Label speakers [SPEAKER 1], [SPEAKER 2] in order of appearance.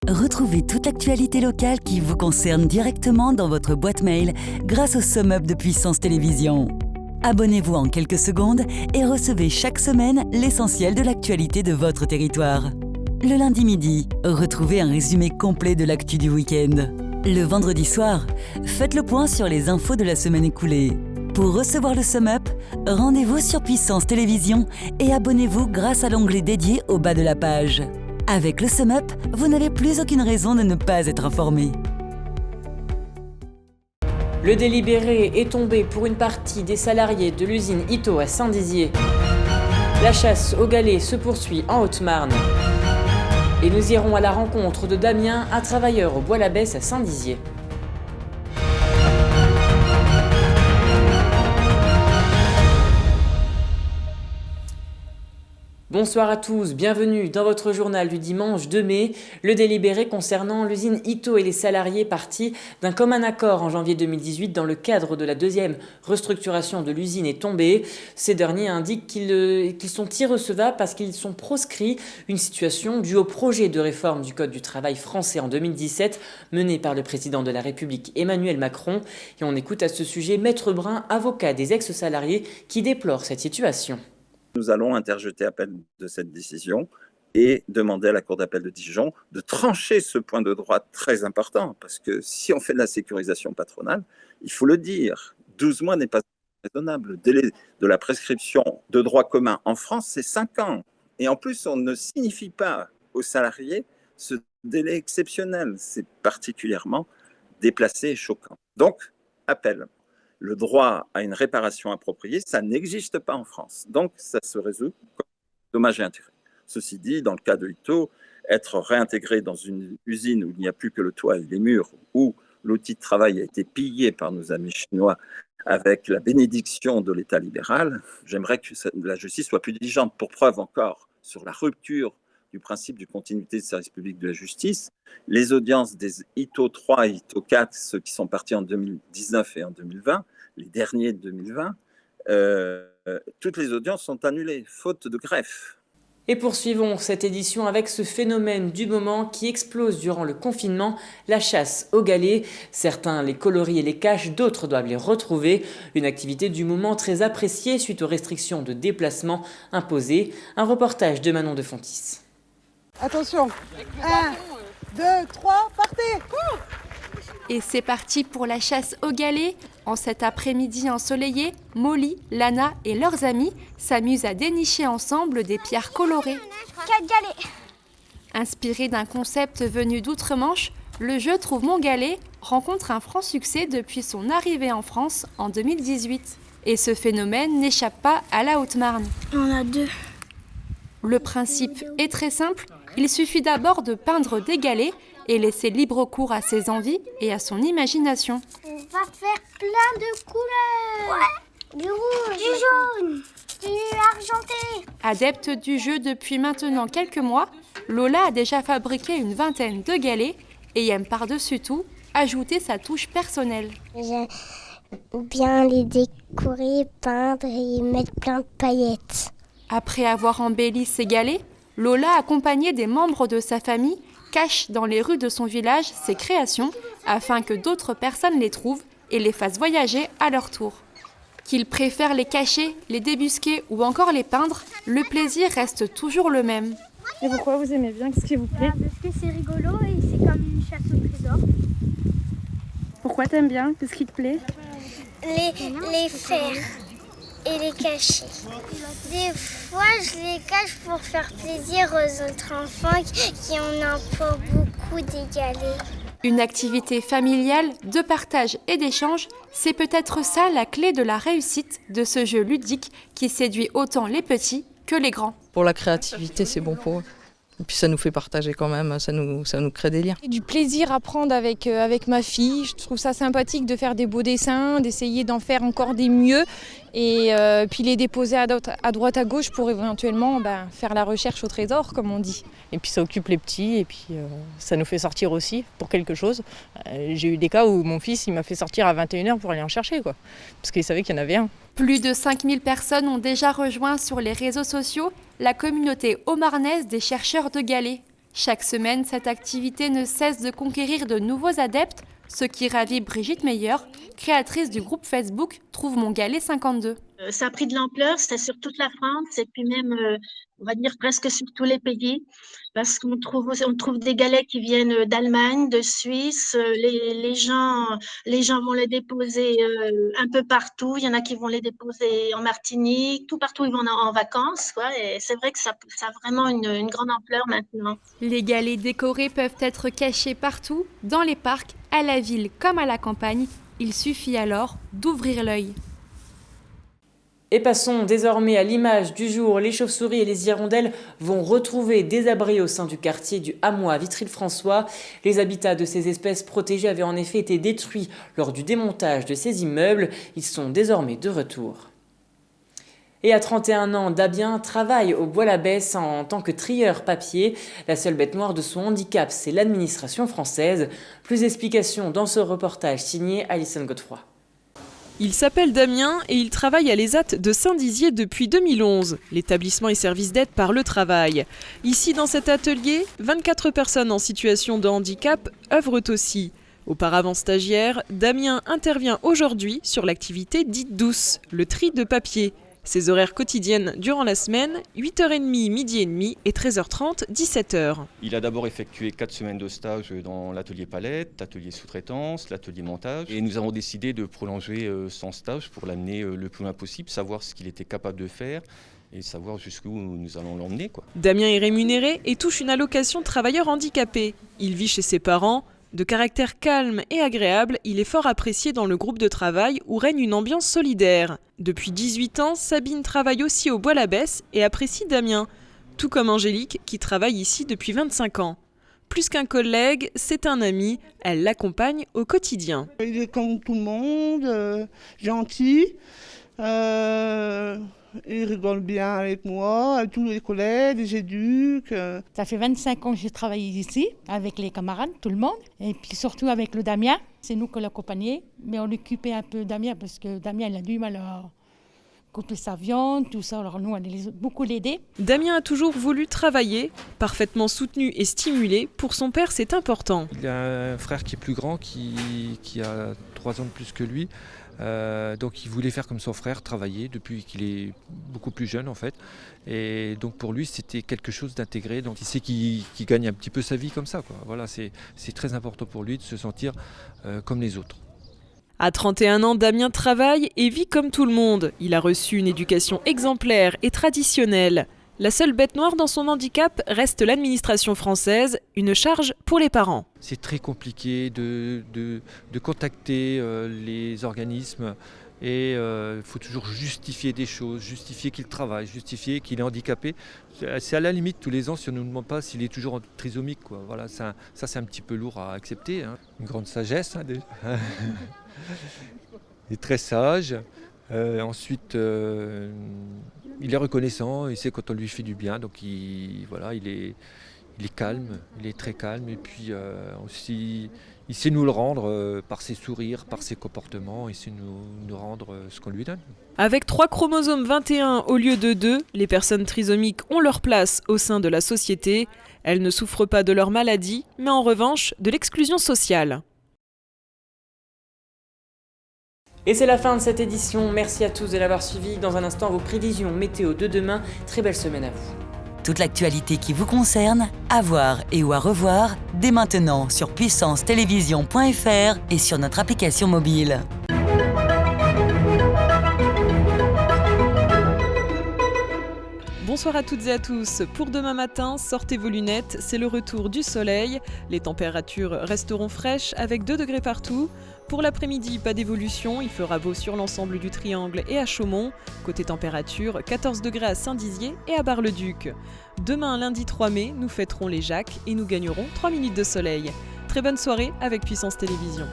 [SPEAKER 1] Retrouvez toute l'actualité locale qui vous concerne directement dans votre boîte mail grâce au SumUp de Puissance Télévisions. Abonnez-vous en quelques secondes et recevez chaque semaine l'essentiel de l'actualité de votre territoire. Le lundi midi, retrouvez un résumé complet de l'actu du week-end. Le vendredi soir, faites le point sur les infos de la semaine écoulée. Pour recevoir le SumUp, rendez-vous sur Puissance Télévisions et abonnez-vous grâce à l'onglet dédié au bas de la page. Avec le SumUp, vous n'avez plus aucune raison de ne pas être informé.
[SPEAKER 2] Le délibéré est tombé pour une partie des salariés de l'usine Ito à Saint-Dizier. La chasse aux galets se poursuit en Haute-Marne. Et nous irons à la rencontre de Damien, un travailleur au Bois-l'Abbesse à Saint-Dizier. Bonsoir à tous, bienvenue dans votre journal du dimanche 2 mai. Le délibéré concernant l'usine Ito et les salariés partis d'un commun accord en janvier 2018 dans le cadre de la deuxième restructuration de l'usine est tombé. Ces derniers indiquent qu'ils sont irrecevables parce qu'ils sont proscrits, une situation due au projet de réforme du Code du travail français en 2017 mené par le président de la République Emmanuel Macron. Et on écoute à ce sujet Maître Brun, avocat des ex-salariés qui déplore cette situation.
[SPEAKER 3] Nous allons interjeter appel de cette décision et demander à la Cour d'appel de Dijon de trancher ce point de droit très important, parce que si on fait de la sécurisation patronale, il faut le dire, 12 mois n'est pas raisonnable. Le délai de la prescription de droit commun en France, c'est 5 ans. Et en plus, on ne signifie pas aux salariés ce délai exceptionnel. C'est particulièrement déplacé et choquant. Donc, appel. Le droit à une réparation appropriée, ça n'existe pas en France. Donc, ça se résout comme dommage et intérêt. Ceci dit, dans le cas de Ito, être réintégré dans une usine où il n'y a plus que le toit et les murs, où l'outil de travail a été pillé par nos amis chinois avec la bénédiction de l'État libéral, j'aimerais que la justice soit plus diligente. Pour preuve encore, sur la rupture du principe de continuité du service public de la justice, les audiences des Ito 3 et Ito 4, ceux qui sont partis en 2019 et en 2020, les derniers de 2020, toutes les audiences sont annulées, faute de greffe.
[SPEAKER 2] Et poursuivons cette édition avec ce phénomène du moment qui explose durant le confinement, la chasse aux galets. Certains les colorient et les cachent, d'autres doivent les retrouver. Une activité du moment très appréciée suite aux restrictions de déplacement imposées. Un reportage de Manon de Fontis.
[SPEAKER 4] Attention, 1, 2, 3, partez!
[SPEAKER 5] Et c'est parti pour la chasse aux galets. En cet après-midi ensoleillé, Molly, Lana et leurs amis s'amusent à dénicher ensemble des pierres colorées.
[SPEAKER 6] 4 galets.
[SPEAKER 5] Inspiré d'un concept venu d'outre-Manche, le jeu Trouve mon galet rencontre un franc succès depuis son arrivée en France en 2018. Et ce phénomène n'échappe pas à la Haute-Marne.
[SPEAKER 6] On a 2.
[SPEAKER 5] Le principe est très simple, il suffit d'abord de peindre des galets et laisser libre cours à ses envies et à son imagination.
[SPEAKER 6] On va faire plein de couleurs. Ouais. Du rouge, du jaune, du argenté.
[SPEAKER 5] Adepte du jeu depuis maintenant quelques mois, Lola a déjà fabriqué une vingtaine de galets et aime par-dessus tout ajouter sa touche personnelle.
[SPEAKER 6] J'aime bien les décorer, peindre et mettre plein de paillettes.
[SPEAKER 5] Après avoir embelli ses galets, Lola, accompagnée des membres de sa famille, cache dans les rues de son village ses créations afin que d'autres personnes les trouvent et les fassent voyager à leur tour. Qu'ils préfèrent les cacher, les débusquer ou encore les peindre, le plaisir reste toujours le même.
[SPEAKER 7] Et pourquoi vous aimez bien? Qu'est-ce qui vous plaît?
[SPEAKER 6] Parce que c'est rigolo et c'est comme une chasse au trésor.
[SPEAKER 7] Pourquoi t'aimes bien? Qu'est-ce qui te plaît?
[SPEAKER 6] Les faire et les cacher. Des fois, je les cache pour faire plaisir aux autres enfants qui en ont pas beaucoup des galets.
[SPEAKER 5] Une activité familiale, de partage et d'échange, c'est peut-être ça la clé de la réussite de ce jeu ludique qui séduit autant les petits que les grands.
[SPEAKER 8] Pour la créativité, c'est bon pour eux. Et puis ça nous fait partager quand même, ça nous crée des liens.
[SPEAKER 9] Du plaisir à prendre avec ma fille, je trouve ça sympathique de faire des beaux dessins, d'essayer d'en faire encore des mieux et puis les déposer à droite à gauche pour éventuellement faire la recherche au trésor comme on dit.
[SPEAKER 10] Et puis ça occupe les petits et puis ça nous fait sortir aussi pour quelque chose. J'ai eu des cas où mon fils il m'a fait sortir à 21h pour aller en chercher parce qu'il savait qu'il y en avait un.
[SPEAKER 5] Plus de 5000 personnes ont déjà rejoint sur les réseaux sociaux la communauté haut-marnaise des chercheurs de galets. Chaque semaine, cette activité ne cesse de conquérir de nouveaux adeptes, ce qui ravit Brigitte Meyer, créatrice du groupe Facebook Trouve mon galet 52.
[SPEAKER 11] Ça a pris de l'ampleur, c'est sur toute la France et puis même, on va dire presque sur tous les pays, parce qu'on trouve des galets qui viennent d'Allemagne, de Suisse. Les gens vont les déposer un peu partout. Il y en a qui vont les déposer en Martinique, tout partout ils vont en vacances, quoi. Et c'est vrai que ça a vraiment une grande ampleur maintenant.
[SPEAKER 5] Les galets décorés peuvent être cachés partout, dans les parcs, à la ville comme à la campagne. Il suffit alors d'ouvrir l'œil.
[SPEAKER 2] Et passons désormais à l'image du jour. Les chauves-souris et les hirondelles vont retrouver des abris au sein du quartier du Hameau à Vitry-le-François. Les habitats de ces espèces protégées avaient en effet été détruits lors du démontage de ces immeubles. Ils sont désormais de retour. Et à 31 ans, Damien travaille au Bois-l'Abbesse en tant que trieur papier. La seule bête noire de son handicap, c'est l'administration française. Plus d'explications dans ce reportage signé Alison Godefroy.
[SPEAKER 12] Il s'appelle Damien et il travaille à l'ESAT de Saint-Dizier depuis 2011, l'établissement et service d'aide par le travail. Ici, dans cet atelier, 24 personnes en situation de handicap œuvrent aussi. Auparavant stagiaire, Damien intervient aujourd'hui sur l'activité dite douce, le tri de papier. Ses horaires quotidiennes durant la semaine, 8h30, midi et demi et 13h30, 17h.
[SPEAKER 13] Il a d'abord effectué 4 semaines de stage dans l'atelier palette, l'atelier sous-traitance, l'atelier montage. Et nous avons décidé de prolonger son stage pour l'amener le plus loin possible, savoir ce qu'il était capable de faire et savoir jusqu'où nous allons l'emmener, quoi.
[SPEAKER 12] Damien est rémunéré et touche une allocation travailleur handicapé. Il vit chez ses parents. De caractère calme et agréable, il est fort apprécié dans le groupe de travail où règne une ambiance solidaire. Depuis 18 ans, Sabine travaille aussi au Bois-l'Abbesse et apprécie Damien, tout comme Angélique qui travaille ici depuis 25 ans. Plus qu'un collègue, c'est un ami, elle l'accompagne au quotidien.
[SPEAKER 14] Il est comme tout le monde, gentil, il rigole bien avec moi, avec tous les collègues, les éduques.
[SPEAKER 15] Ça fait 25 ans que j'ai travaillé ici, avec les camarades, tout le monde. Et puis surtout avec le Damien, c'est nous qui l'accompagnons. Mais on occupait un peu Damien parce que Damien il a du mal à couper sa viande, tout ça. Alors nous, on allait beaucoup l'aider.
[SPEAKER 12] Damien a toujours voulu travailler, parfaitement soutenu et stimulé. Pour son père, c'est important.
[SPEAKER 16] Il a un frère qui est plus grand, qui a 3 ans de plus que lui. Donc il voulait faire comme son frère, travailler depuis qu'il est beaucoup plus jeune en fait. Et donc pour lui c'était quelque chose d'intégré. Donc il sait qu'il gagne un petit peu sa vie comme ça, quoi. Voilà, c'est très important pour lui de se sentir comme les autres.
[SPEAKER 12] À 31 ans, Damien travaille et vit comme tout le monde. Il a reçu une éducation exemplaire et traditionnelle. La seule bête noire dans son handicap reste l'administration française, une charge pour les parents.
[SPEAKER 16] C'est très compliqué de contacter les organismes et il faut toujours justifier des choses, justifier qu'il travaille, justifier qu'il est handicapé. C'est à la limite tous les ans si on ne nous demande pas s'il est toujours trisomique, quoi. Voilà, ça c'est un petit peu lourd à accepter, hein. Une grande sagesse, hein, déjà. Il est très sage. Ensuite, il est reconnaissant, il sait quand on lui fait du bien, donc il est calme, il est très calme, et puis aussi il sait nous le rendre par ses sourires, par ses comportements, il sait nous rendre ce qu'on lui donne.
[SPEAKER 12] Avec 3 chromosomes 21 au lieu de 2, les personnes trisomiques ont leur place au sein de la société. Elles ne souffrent pas de leur maladie, mais en revanche de l'exclusion sociale.
[SPEAKER 2] Et c'est la fin de cette édition, merci à tous de l'avoir suivi. Dans un instant, vos prévisions météo de demain. Très belle semaine à vous.
[SPEAKER 1] Toute l'actualité qui vous concerne, à voir et ou à revoir, dès maintenant sur puissancetélévision.fr et sur notre application mobile.
[SPEAKER 12] Bonsoir à toutes et à tous. Pour demain matin, sortez vos lunettes, c'est le retour du soleil. Les températures resteront fraîches avec 2 degrés partout. Pour l'après-midi, pas d'évolution, il fera beau sur l'ensemble du triangle et à Chaumont. Côté température, 14 degrés à Saint-Dizier et à Bar-le-Duc. Demain, lundi 3 mai, nous fêterons les Jacques et nous gagnerons 3 minutes de soleil. Très bonne soirée avec Puissance Télévision.